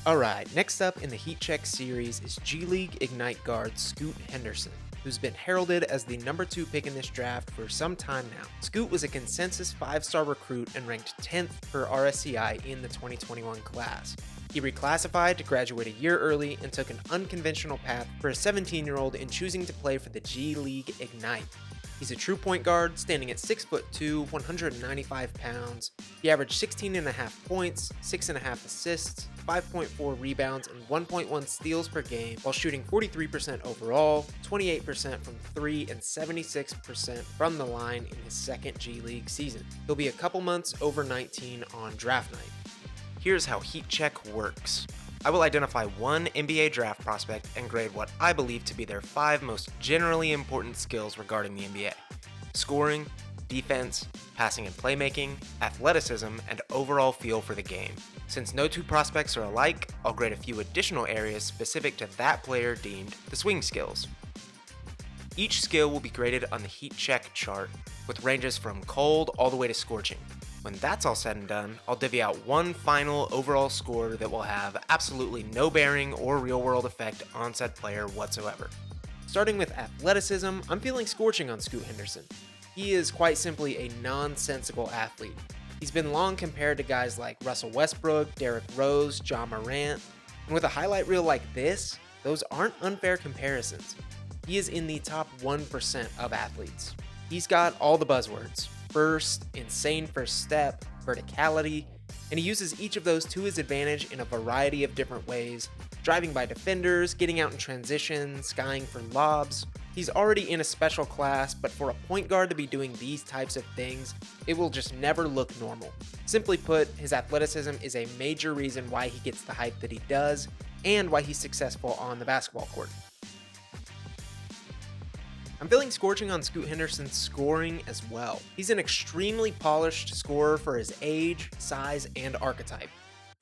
Alright, next up in the Heat Check series is G League Ignite guard Scoot Henderson, who's been heralded as the number 2 pick in this draft for some time now. Scoot was a consensus 5-star recruit and ranked 10th per RSCI in the 2021 class. He reclassified to graduate a year early and took an unconventional path for a 17-year-old in choosing to play for the G League Ignite. He's a true point guard, standing at 6'2", 195 pounds. He averaged 16.5 points, 6.5 assists, 5.4 rebounds, and 1.1 steals per game, while shooting 43% overall, 28% from 3, and 76% from the line in his second G League season. He'll be a couple months over 19 on draft night. Here's how Heat Check works. I will identify one NBA draft prospect and grade what I believe to be their 5 most generally important skills regarding the NBA: scoring, defense, passing and playmaking, athleticism, and overall feel for the game. Since no two prospects are alike, I'll grade a few additional areas specific to that player deemed the swing skills. Each skill will be graded on the Heat Check chart, with ranges from cold all the way to scorching. When that's all said and done, I'll divvy out one final overall score that will have absolutely no bearing or real-world effect on said player whatsoever. Starting with athleticism, I'm feeling scorching on Scoot Henderson. He is quite simply a nonsensical athlete. He's been long compared to guys like Russell Westbrook, Derrick Rose, John Morant, and with a highlight reel like this, those aren't unfair comparisons. He is in the top 1% of athletes. He's got all the buzzwords: burst, insane first step, verticality, and he uses each of those to his advantage in a variety of different ways, driving by defenders, getting out in transition, skying for lobs. He's already in a special class, but for a point guard to be doing these types of things, it will just never look normal. Simply put, his athleticism is a major reason why he gets the hype that he does, and why he's successful on the basketball court. I'm feeling scorching on Scoot Henderson's scoring as well. He's an extremely polished scorer for his age, size, and archetype.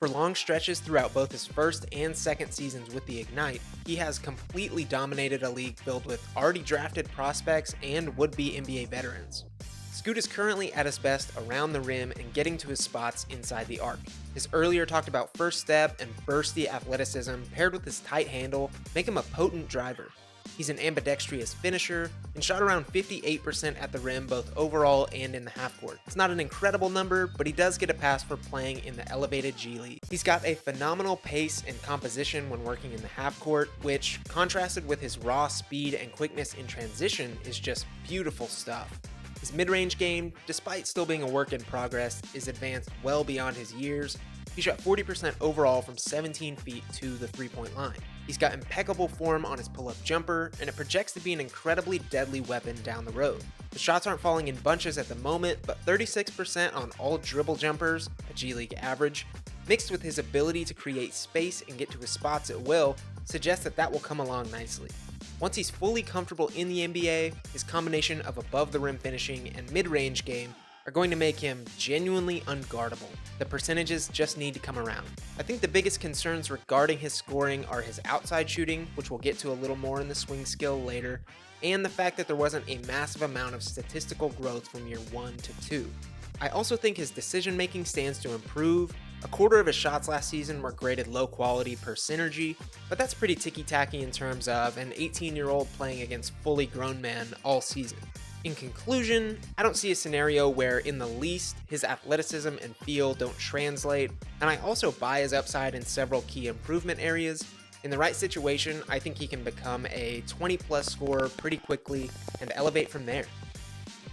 For long stretches throughout both his first and second seasons with the Ignite, he has completely dominated a league filled with already drafted prospects and would-be NBA veterans. Scoot is currently at his best around the rim and getting to his spots inside the arc. His earlier talked about first step and bursty athleticism paired with his tight handle make him a potent driver. He's an ambidextrous finisher and shot around 58% at the rim both overall and in the half court. It's not an incredible number, but he does get a pass for playing in the elevated G League. He's got a phenomenal pace and composition when working in the half court, which, contrasted with his raw speed and quickness in transition, is just beautiful stuff. His mid-range game, despite still being a work in progress, is advanced well beyond his years. He shot 40% overall from 17 feet to the three-point line. He's got impeccable form on his pull-up jumper, and it projects to be an incredibly deadly weapon down the road. The shots aren't falling in bunches at the moment, but 36% on all dribble jumpers, a G League average, mixed with his ability to create space and get to his spots at will, suggests that will come along nicely. Once he's fully comfortable in the NBA, his combination of above-the-rim finishing and mid-range game are going to make him genuinely unguardable. The percentages just need to come around. I think the biggest concerns regarding his scoring are his outside shooting, which we'll get to a little more in the swing skill later, and the fact that there wasn't a massive amount of statistical growth from year 1 to 2. I also think his decision-making stands to improve. A quarter of his shots last season were graded low quality per synergy, but that's pretty ticky-tacky in terms of an 18-year-old playing against fully grown men all season. In conclusion, I don't see a scenario where in the least his athleticism and feel don't translate, and I also buy his upside in several key improvement areas. In the right situation, I think he can become a 20-plus scorer pretty quickly and elevate from there.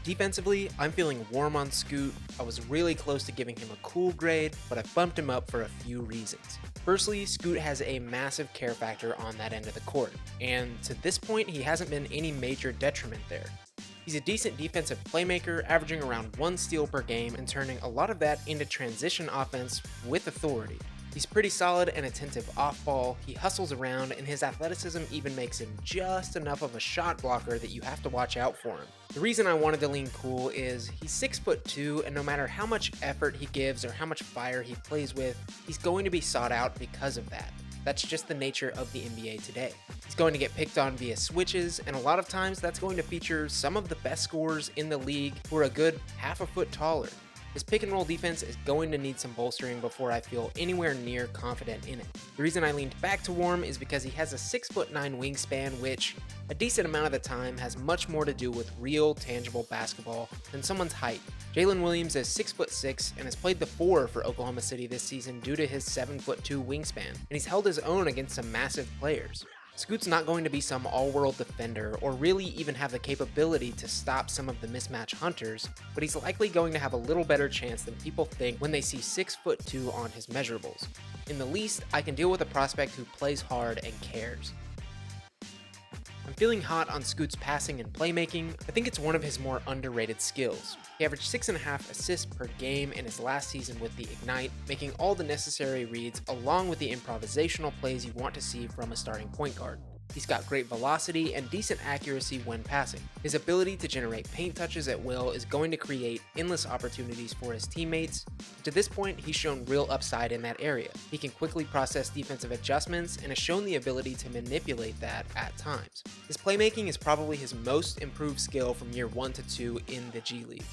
Defensively, I'm feeling warm on Scoot. I was really close to giving him a cool grade, but I bumped him up for a few reasons. Firstly, Scoot has a massive care factor on that end of the court, and to this point, he hasn't been any major detriment there. He's a decent defensive playmaker, averaging around 1 steal per game and turning a lot of that into transition offense with authority. He's pretty solid and attentive off-ball, he hustles around, and his athleticism even makes him just enough of a shot blocker that you have to watch out for him. The reason I wanted to lean cool is he's 6'2", and no matter how much effort he gives or how much fire he plays with, he's going to be sought out because of that. That's just the nature of the NBA today. He's going to get picked on via switches, and a lot of times that's going to feature some of the best scorers in the league who are a good half a foot taller. His pick and roll defense is going to need some bolstering before I feel anywhere near confident in it. The reason I leaned back to Warm is because he has a 6'9" wingspan, which, a decent amount of the time, has much more to do with real, tangible basketball than someone's height. Jalen Williams is 6'6" and has played the 4 for Oklahoma City this season due to his 7'2" wingspan, and he's held his own against some massive players. Scoot's not going to be some all-world defender or really even have the capability to stop some of the mismatch hunters, but he's likely going to have a little better chance than people think when they see 6'2" on his measurables. In the least, I can deal with a prospect who plays hard and cares. I'm feeling hot on Scoot's passing and playmaking. I think it's one of his more underrated skills. He averaged 6.5 assists per game in his last season with the Ignite, making all the necessary reads along with the improvisational plays you want to see from a starting point guard. He's got great velocity and decent accuracy when passing. His ability to generate paint touches at will is going to create endless opportunities for his teammates. To this point, he's shown real upside in that area. He can quickly process defensive adjustments and has shown the ability to manipulate that at times. His playmaking is probably his most improved skill from year 1 to 2 in the G League.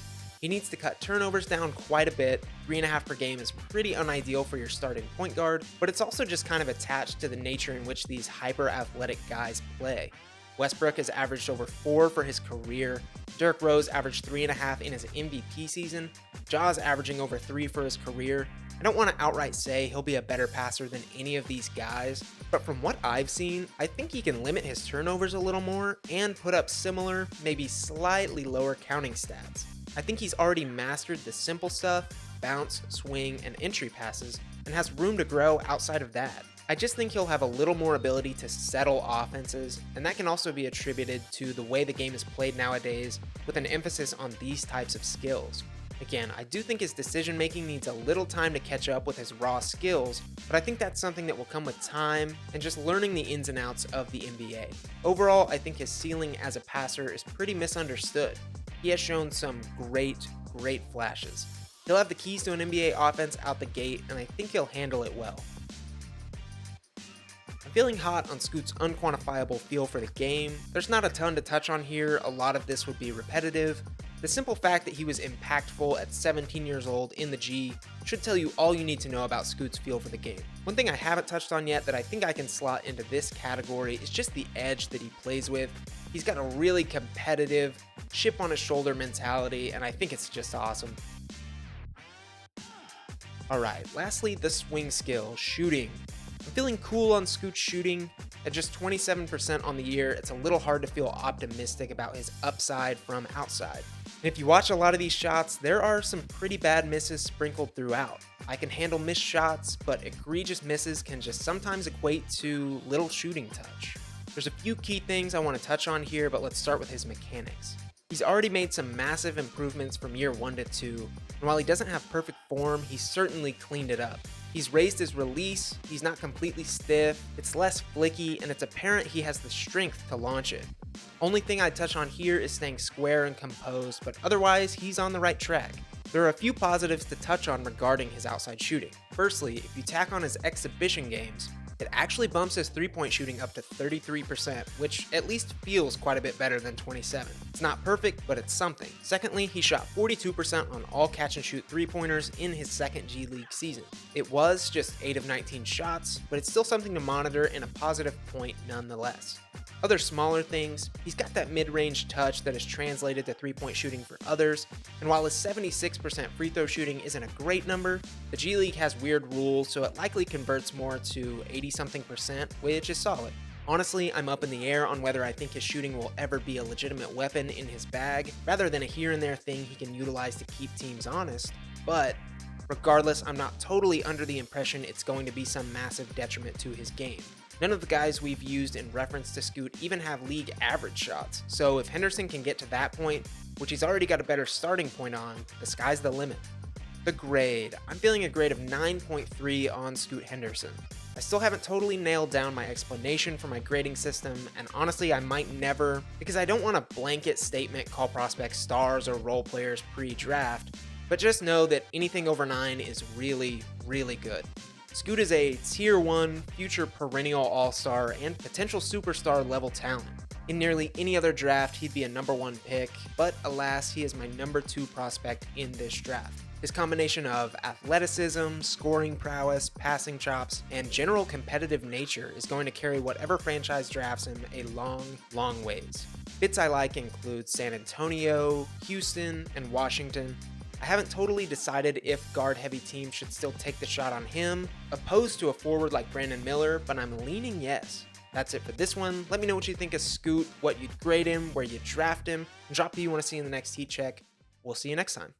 He needs to cut turnovers down quite a bit. 3.5 per game is pretty unideal for your starting point guard, but it's also just kind of attached to the nature in which these hyper-athletic guys play. Westbrook has averaged over 4 for his career. Derrick Rose averaged 3.5 in his MVP season. Ja's averaging over 3 for his career. I don't want to outright say he'll be a better passer than any of these guys, but from what I've seen, I think he can limit his turnovers a little more and put up similar, maybe slightly lower counting stats. I think he's already mastered the simple stuff, bounce, swing, and entry passes, and has room to grow outside of that. I just think he'll have a little more ability to settle offenses, and that can also be attributed to the way the game is played nowadays with an emphasis on these types of skills. Again, I do think his decision making needs a little time to catch up with his raw skills, but I think that's something that will come with time and just learning the ins and outs of the NBA. Overall, I think his ceiling as a passer is pretty misunderstood. He has shown some great flashes. He'll have the keys to an NBA offense out the gate, and I think he'll handle it well. I'm feeling hot on Scoot's unquantifiable feel for the game. There's not a ton to touch on here, a lot of this would be repetitive. The simple fact that he was impactful at 17 years old in the G should tell you all you need to know about Scoot's feel for the game. One thing I haven't touched on yet that I think I can slot into this category is just the edge that he plays with. He's got a really competitive, chip on his shoulder mentality, and I think it's just awesome. Alright, lastly, the swing skill, shooting. I'm feeling cool on Scoot's shooting. At just 27% on the year, it's a little hard to feel optimistic about his upside from outside. And if you watch a lot of these shots, there are some pretty bad misses sprinkled throughout. I can handle missed shots, but egregious misses can just sometimes equate to little shooting touch. There's a few key things I want to touch on here, but let's start with his mechanics. He's already made some massive improvements from year 1 to 2, and while he doesn't have perfect form, he's certainly cleaned it up. He's raised his release, he's not completely stiff, it's less flicky, and it's apparent he has the strength to launch it. Only thing I'd touch on here is staying square and composed, but otherwise, he's on the right track. There are a few positives to touch on regarding his outside shooting. Firstly, if you tack on his exhibition games, it actually bumps his three-point shooting up to 33%, which at least feels quite a bit better than 27. It's not perfect, but it's something. Secondly, he shot 42% on all catch-and-shoot three-pointers in his second G League season. It was just 8 of 19 shots, but it's still something to monitor and a positive point nonetheless. Other smaller things, he's got that mid-range touch that is translated to three-point shooting for others, and while his 76% free throw shooting isn't a great number, the G League has weird rules, so it likely converts more to 80-something%, which is solid. Honestly, I'm up in the air on whether I think his shooting will ever be a legitimate weapon in his bag, rather than a here-and-there thing he can utilize to keep teams honest, but regardless, I'm not totally under the impression it's going to be some massive detriment to his game. None of the guys we've used in reference to Scoot even have league average shots, so if Henderson can get to that point, which he's already got a better starting point on, the sky's the limit. The grade. I'm feeling a grade of 9.3 on Scoot Henderson. I still haven't totally nailed down my explanation for my grading system, and honestly I might never, because I don't want a blanket statement call prospects stars or role players pre-draft, but just know that anything over 9 is really good. Scoot is a tier 1, future perennial all-star, and potential superstar level talent. In nearly any other draft, he'd be a number 1 pick, but alas, he is my number 2 prospect in this draft. His combination of athleticism, scoring prowess, passing chops, and general competitive nature is going to carry whatever franchise drafts him a long, long ways. Fits I like include San Antonio, Houston, and Washington. I haven't totally decided if guard-heavy teams should still take the shot on him, opposed to a forward like Brandon Miller, but I'm leaning yes. That's it for this one. Let me know what you think of Scoot, what you'd grade him, where you'd draft him, and drop who you want to see in the next heat check. We'll see you next time.